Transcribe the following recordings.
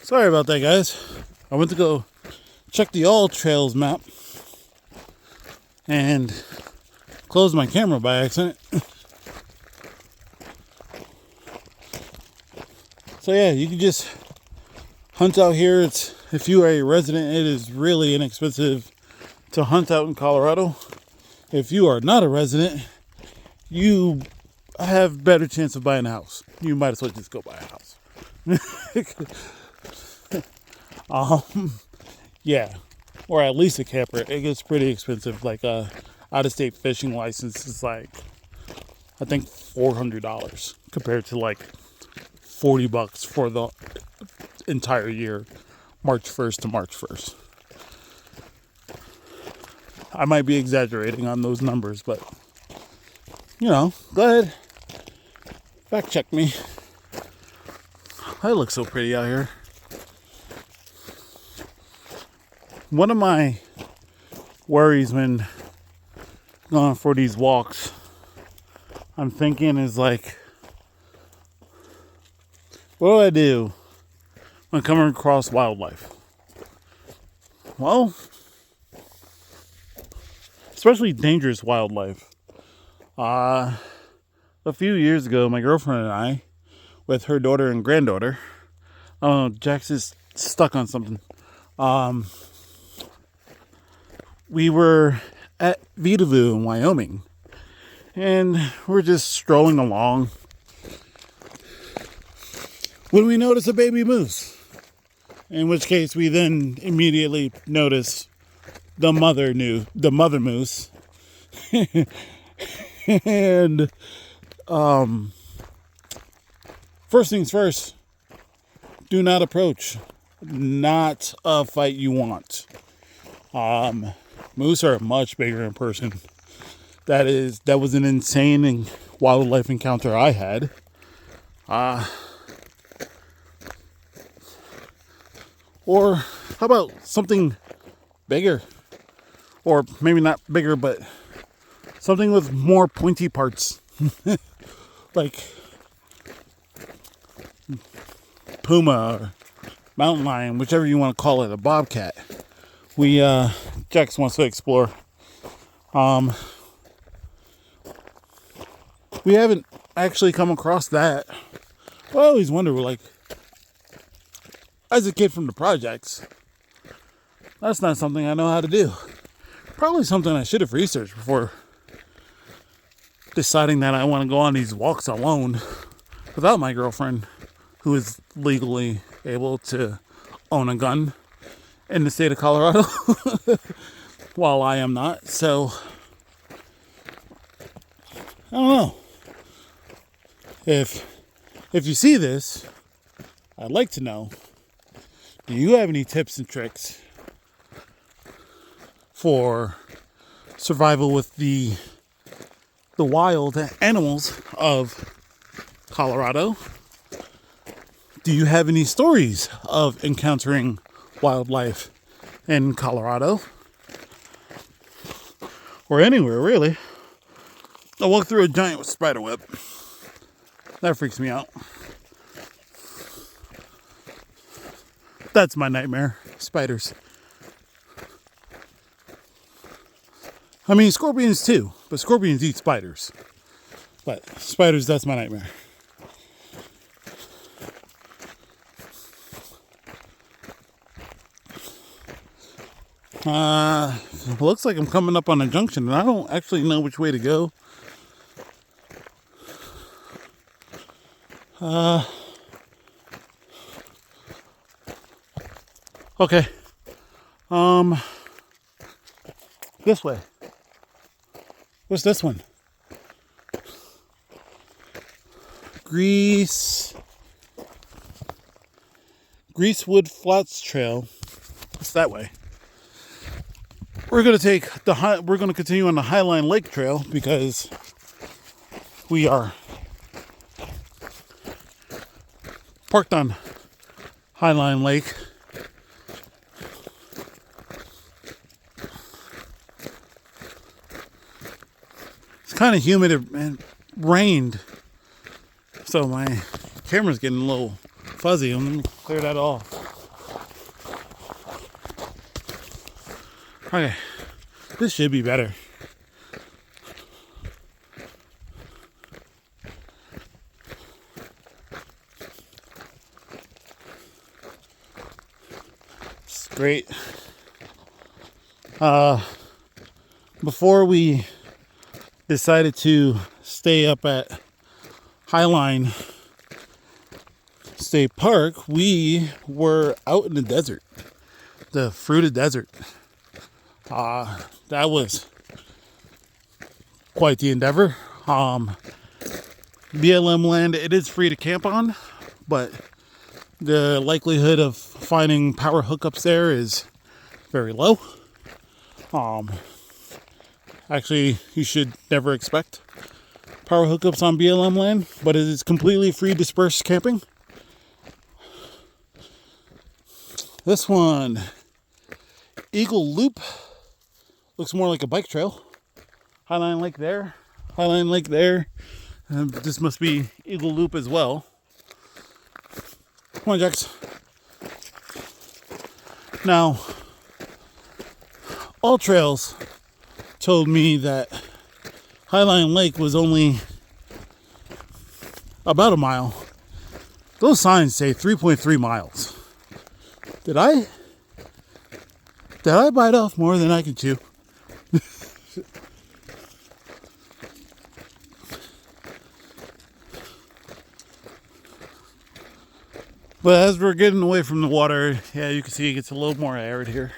Sorry about that, guys. I went to go check the all trails map and closed my camera by accident. So yeah, you can just hunt out here. If you are a resident, it is really inexpensive to hunt out in Colorado. If you are not a resident, you have better chance of buying a house. You might as well just go buy a house. Yeah, or at least a camper. It gets pretty expensive. Like a out-of-state fishing license is like, I think $400 compared to like $40 for the entire year, March 1st to March 1st. I might be exaggerating on those numbers, but go ahead, fact check me. I look so pretty out here. One of my worries when going for these walks, I'm thinking is like, what do I do when coming across wildlife? Well, especially dangerous wildlife. A few years ago, my girlfriend and I, with her daughter and granddaughter, Jax is stuck on something. We were at Vitavue in Wyoming, and we're just strolling along when we notice a baby moose, in which case we then immediately notice the mother moose. And first things first, do not approach. Not a fight you want. Moose are much bigger in person. That was an insane wildlife encounter I had. Or how about something bigger? Or maybe not bigger, but something with more pointy parts. Like puma or mountain lion, whichever you want to call it, a bobcat. Jax wants to explore. We haven't actually come across that. Well, I always wonder, like, as a kid from the projects, that's not something I know how to do. Probably something I should have researched before deciding that I want to go on these walks alone without my girlfriend, who is legally able to own a gun in the state of Colorado, while I am not. So, I don't know. If you see this, I'd like to know, do you have any tips and tricks for survival with the wild animals of Colorado? Do you have any stories of encountering wildlife in Colorado? Or anywhere, really. I walked through a giant spider web. That freaks me out. That's my nightmare. Spiders. I mean, scorpions too, but scorpions eat spiders. But spiders, that's my nightmare. Looks like I'm coming up on a junction, and I don't actually know which way to go. Okay. This way. What's this one? Greasewood Flats Trail. It's that way. We're gonna continue on the Highline Lake Trail because we are parked on Highline Lake. It's kind of humid and rained, so my camera's getting a little fuzzy. I'm gonna clear that off. Okay, this should be better. It's great. Before we decided to stay up at Highline State Park, we were out in the desert, the fruited desert. That was quite the endeavor. BLM land, it is free to camp on, but the likelihood of finding power hookups there is very low. Actually, you should never expect power hookups on BLM land, but it is completely free dispersed camping. This one, Eagle Loop, looks more like a bike trail. Highline Lake there, Highline Lake there. And this must be Eagle Loop as well. Come on, Jax. Now, All Trails told me that Highline Lake was only about a mile. Those signs say 3.3 miles. Did I bite off more than I could chew? But as we're getting away from the water, yeah, you can see it gets a little more arid here.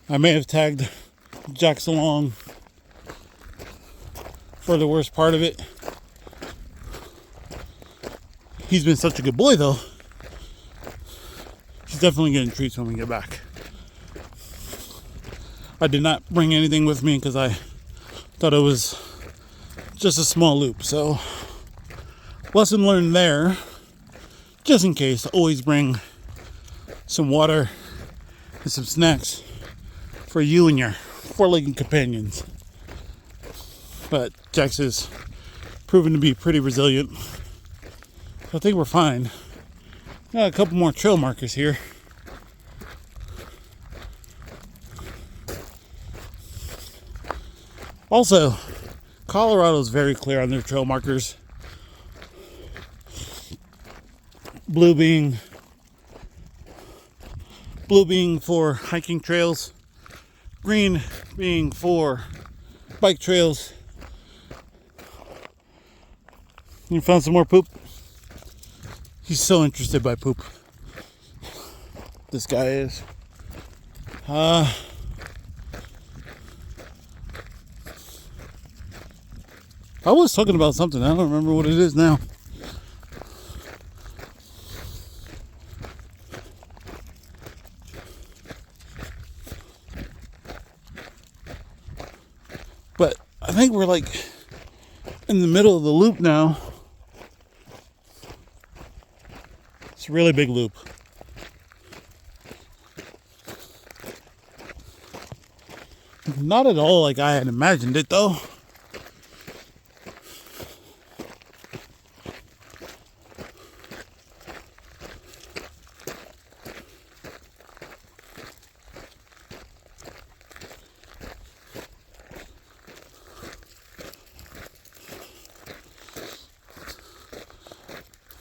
I may have tagged Jax along for the worst part of it. He's been such a good boy, though. He's definitely getting treats when we get back. I did not bring anything with me because I thought it was just a small loop. So, lesson learned there. Just in case, always bring some water and some snacks for you and your four-legged companions. But Jax is proven to be pretty resilient. I think we're fine. Got a couple more trail markers here. Also, Colorado's very clear on their trail markers. Blue being for hiking trails, green being for bike trails. You found some more poop? He's so interested by poop. This guy is. I was talking about something. I don't remember what it is now. But I think we're like in the middle of the loop now. It's a really big loop. Not at all like I had imagined it, though.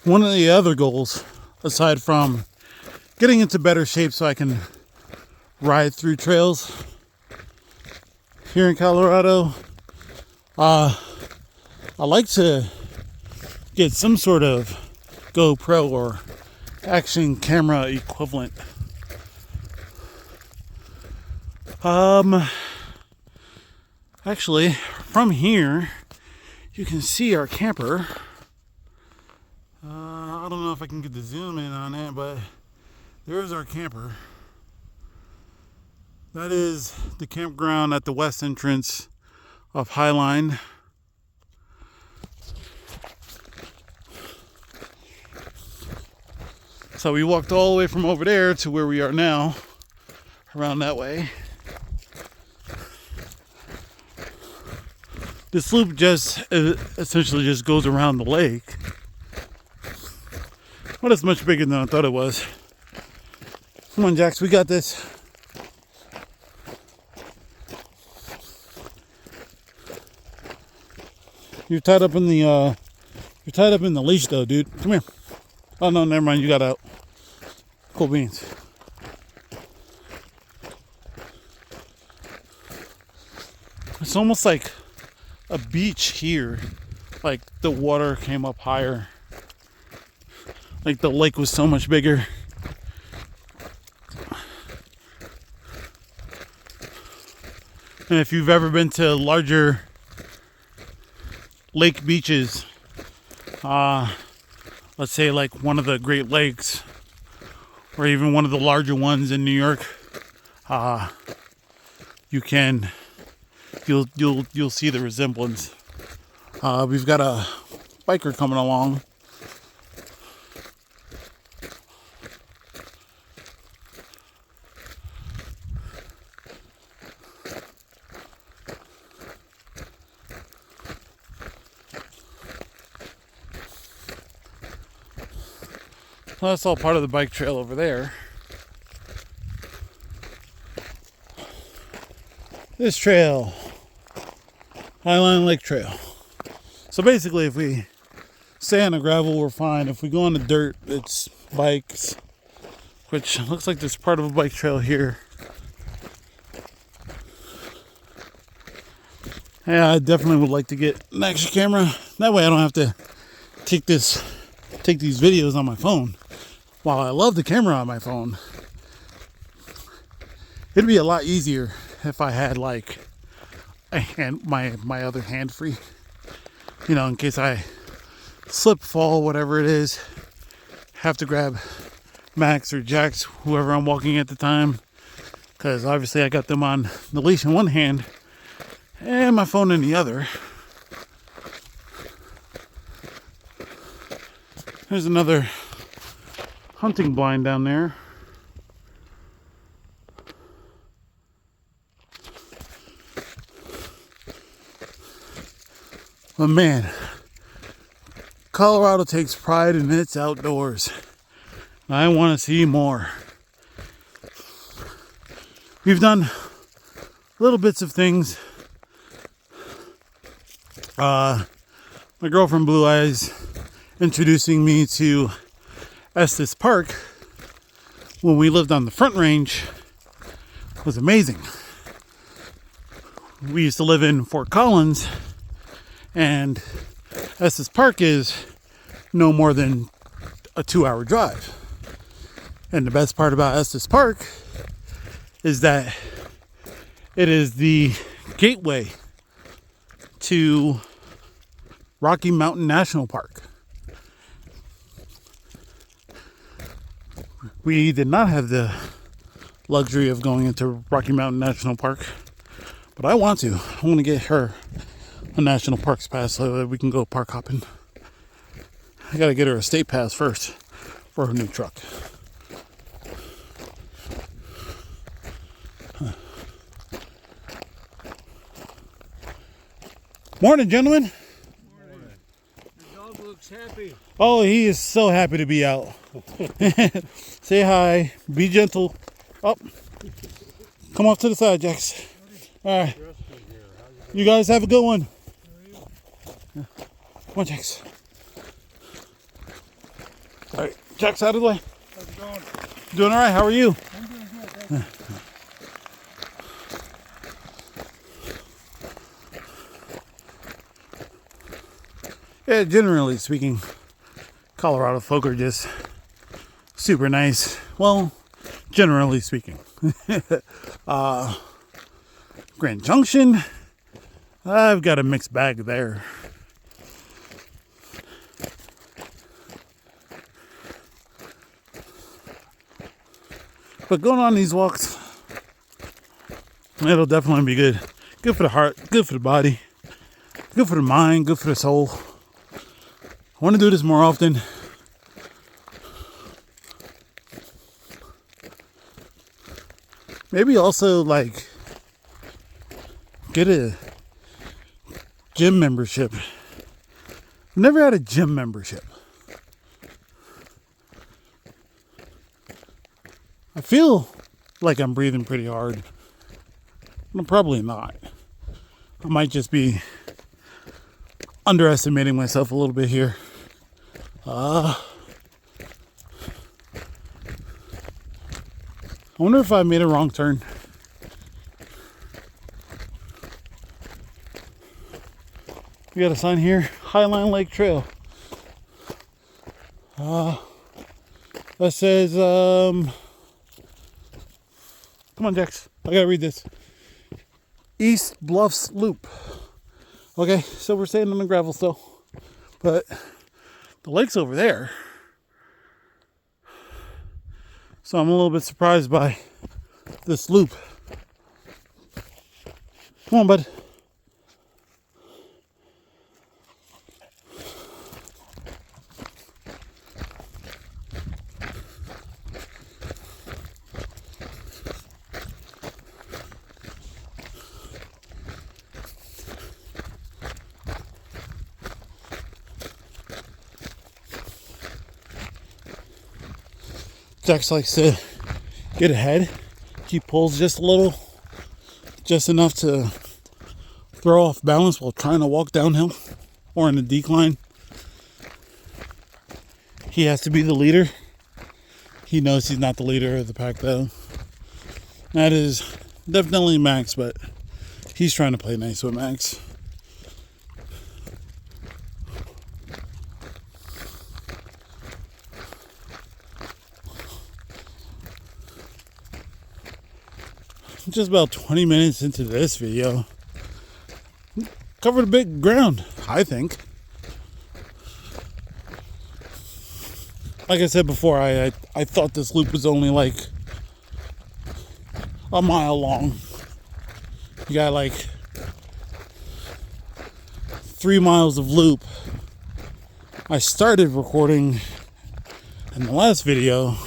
One of the other goals, aside from getting into better shape so I can ride through trails here in Colorado, I like to get some sort of GoPro or action camera equivalent. Actually, from here, you can see our camper. I don't know if I can get the zoom in on it, but there's our camper. That is the campground at the west entrance of Highline. So we walked all the way from over there to where we are now, around that way. This loop just essentially just goes around the lake. Well, it's much bigger than I thought it was. Come on, Jax, we got this. You're tied up in the leash though, dude. Come here. Oh no, never mind, you got out. Cool beans. It's almost like a beach here. Like the water came up higher. Like the lake was so much bigger. And if you've ever been to larger lake beaches, let's say like one of the Great Lakes, or even one of the larger ones in New York, you'll see the resemblance. We've got a biker coming along. Well, that's all part of the bike trail over there. This trail, Highline Lake Trail. So basically, if we stay on the gravel, we're fine. If we go on the dirt, it's bikes, which looks like there's part of a bike trail here. Yeah, I definitely would like to get an extra camera. That way I don't have to take these videos on my phone. While I love the camera on my phone, it'd be a lot easier if I had like a hand, my other hand free. You know, in case I slip, fall, whatever it is, have to grab Max or Jax, whoever I'm walking at the time, because obviously I got them on the leash in one hand and my phone in the other. There's another hunting blind down there. But man, Colorado takes pride in its outdoors. I want to see more. We've done little bits of things. My girlfriend Blue Eyes introducing me to Estes Park when we lived on the Front Range was amazing. We used to live in Fort Collins, and Estes Park is no more than a 2-hour drive. And the best part about Estes Park is that it is the gateway to Rocky Mountain National Park. We did not have the luxury of going into Rocky Mountain National Park, but I want to. I want to get her a national parks pass so that we can go park hopping. I gotta get her a state pass first for her new truck. Morning, gentlemen. Morning. Your dog looks happy. Oh, he is so happy to be out. Say hi. Be gentle. Up. Come off to the side, Jax. All right. You guys have a good one. Come on, Jax. All right, Jax, out of the way. How's it going? Doing all right. How are you? I'm doing good. Thank you. Yeah, generally speaking, Colorado folk are just super nice. Well, generally speaking. Grand Junction, I've got a mixed bag there. But going on these walks, it'll definitely be good. Good for the heart, good for the body, good for the mind, good for the soul. I want to do this more often. Maybe also like get gym membership. I've never had a gym membership. I feel like I'm breathing pretty hard. I'm probably not. I might just be underestimating myself a little bit here. I wonder if I made a wrong turn. We got a sign here, Highline Lake Trail. That says, come on, Jax, I gotta read this. East Bluffs Loop. Okay, so we're staying on the gravel still, but the lake's over there. So I'm a little bit surprised by this loop. Come on, bud. Jax likes to get ahead. He pulls just a little, just enough to throw off balance while trying to walk downhill or in a decline. He has to be the leader. He knows he's not the leader of the pack though. That is definitely Max, but he's trying to play nice with Max. Just about 20 minutes into this video. Covered a big ground, I think. Like I said before, I thought this loop was only like a mile long. You got like 3 miles of loop. I started recording in the last video.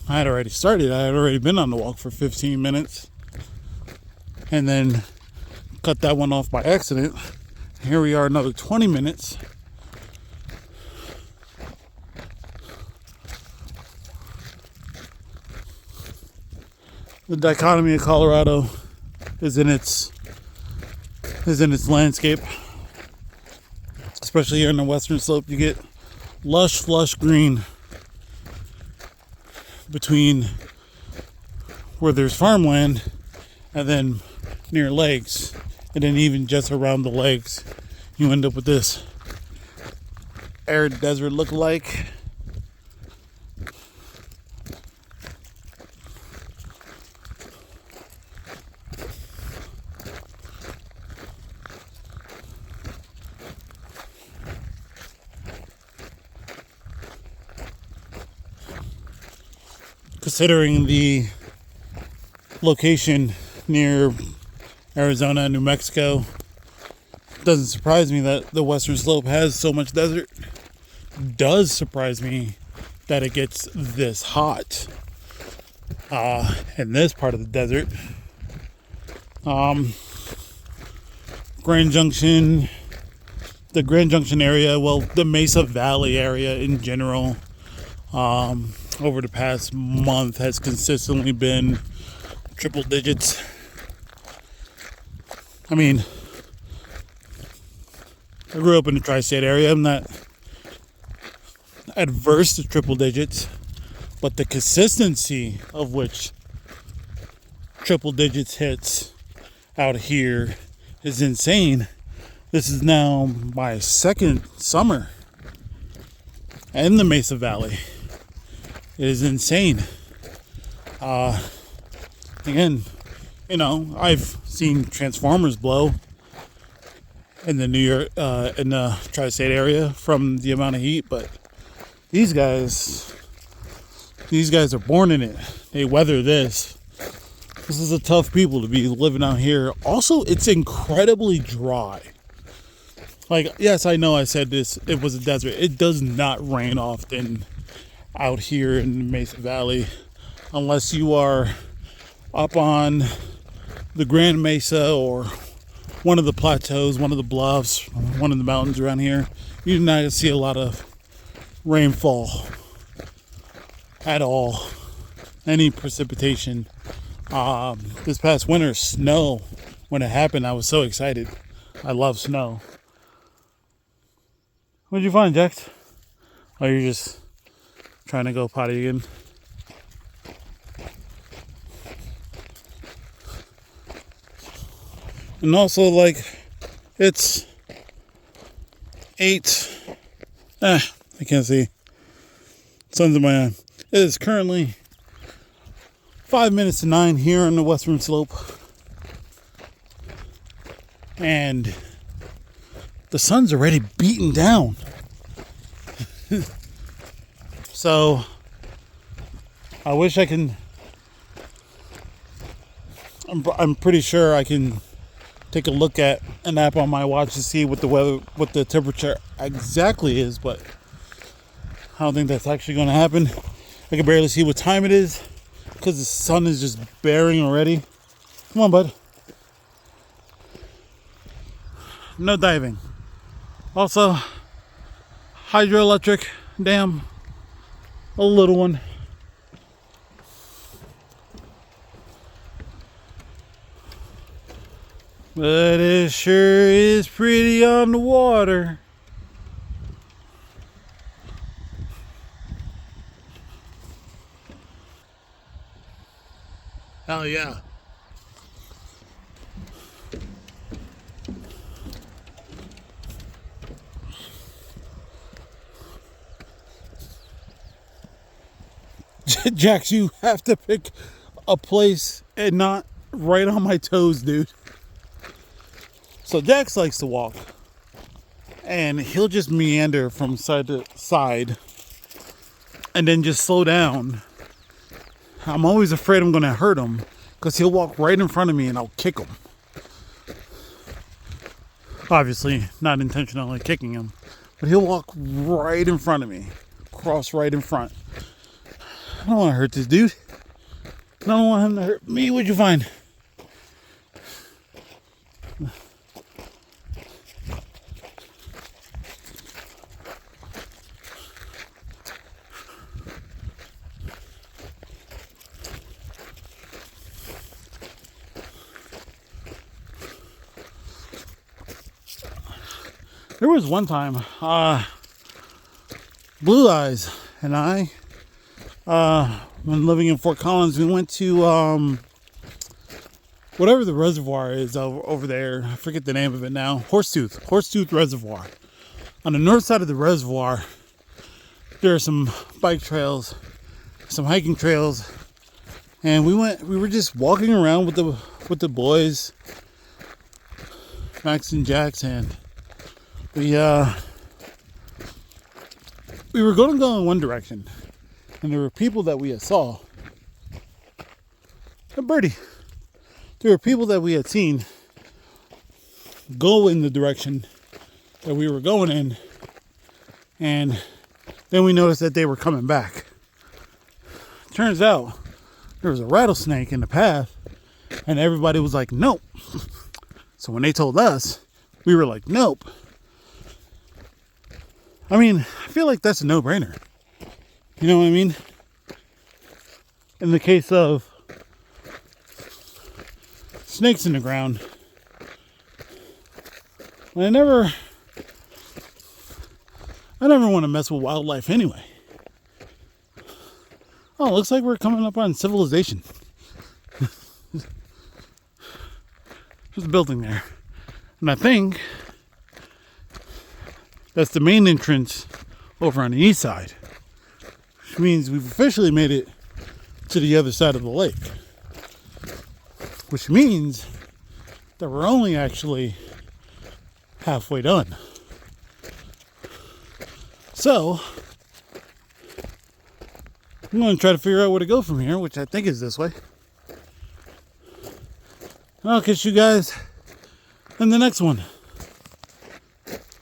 I had already started. I had already been on the walk for 15 minutes. And then cut that one off by accident. Here we are another 20 minutes. The dichotomy of Colorado is in its landscape. Especially here in the western slope, you get lush green between where there's farmland and then near lakes, and then even just around the lakes you end up with this arid desert look-alike. Considering the location near Arizona and New Mexico, it doesn't surprise me that the western slope has so much desert. It does surprise me that it gets this hot in this part of the desert. Grand Junction, the Grand Junction area, well, the Mesa Valley area in general, over the past month has consistently been triple digits. I mean, I grew up in the tri-state area. I'm not adverse to triple digits, but the consistency of which triple digits hits out here is insane. This is now my second summer in the Mesa Valley. It is insane. Again, you know, I've seen transformers blow in the New York, in the tri-state area from the amount of heat, but these guys are born in it. They weather this. This is a tough people to be living out here. Also, it's incredibly dry. Like, yes, I know I said this, it was a desert. It does not rain often out here in the Mesa Valley unless you are up on the Grand Mesa or one of the plateaus, one of the bluffs, one of the mountains around here. You do not see a lot of rainfall at all. Any precipitation. This past winter, snow, when it happened, I was so excited. I love snow. What'd you find, Jax? Oh, you're just trying to go potty again? And also, like, it's 8. I can't see. Sun's in my eye. It is currently 5 minutes to 9 here on the western slope. And the sun's already beaten down. So, I wish I can... I'm pretty sure I can take a look at an app on my watch to see what the weather, what the temperature exactly is, but I don't think that's actually going to happen. I can barely see what time it is because the sun is just bearing already. Come on, bud. No diving. Also, hydroelectric dam, a little one. But it sure is pretty on the water. Hell yeah. Jax, you have to pick a place and not right on my toes, dude. So Jax likes to walk, and he'll just meander from side to side and then just slow down. I'm always afraid I'm going to hurt him because he'll walk right in front of me and I'll kick him. Obviously, not intentionally kicking him, but he'll walk right in front of me, cross right in front. I don't want to hurt this dude. I don't want him to hurt me. What'd you find? There was one time, Blue Eyes and I, when living in Fort Collins, we went to whatever the reservoir is over there. I forget the name of it now. Horsetooth Reservoir. On the north side of the reservoir, there are some bike trails, some hiking trails, and we were just walking around with the boys, Max and Jax, and we were going to go in one direction, and there were people that we had saw. A birdie. There were people that we had seen go in the direction that we were going in, and then we noticed that they were coming back. Turns out there was a rattlesnake in the path, and everybody was like, nope. So when they told us, we were like, nope. I mean, I feel like that's a no-brainer. You know what I mean? In the case of snakes in the ground, I never want to mess with wildlife anyway. Oh, it looks like we're coming up on civilization. There's a building there. And I think that's the main entrance over on the east side, which means we've officially made it to the other side of the lake, which means that we're only actually halfway done. So I'm going to try to figure out where to go from here, which I think is this way. I'll catch you guys in the next one.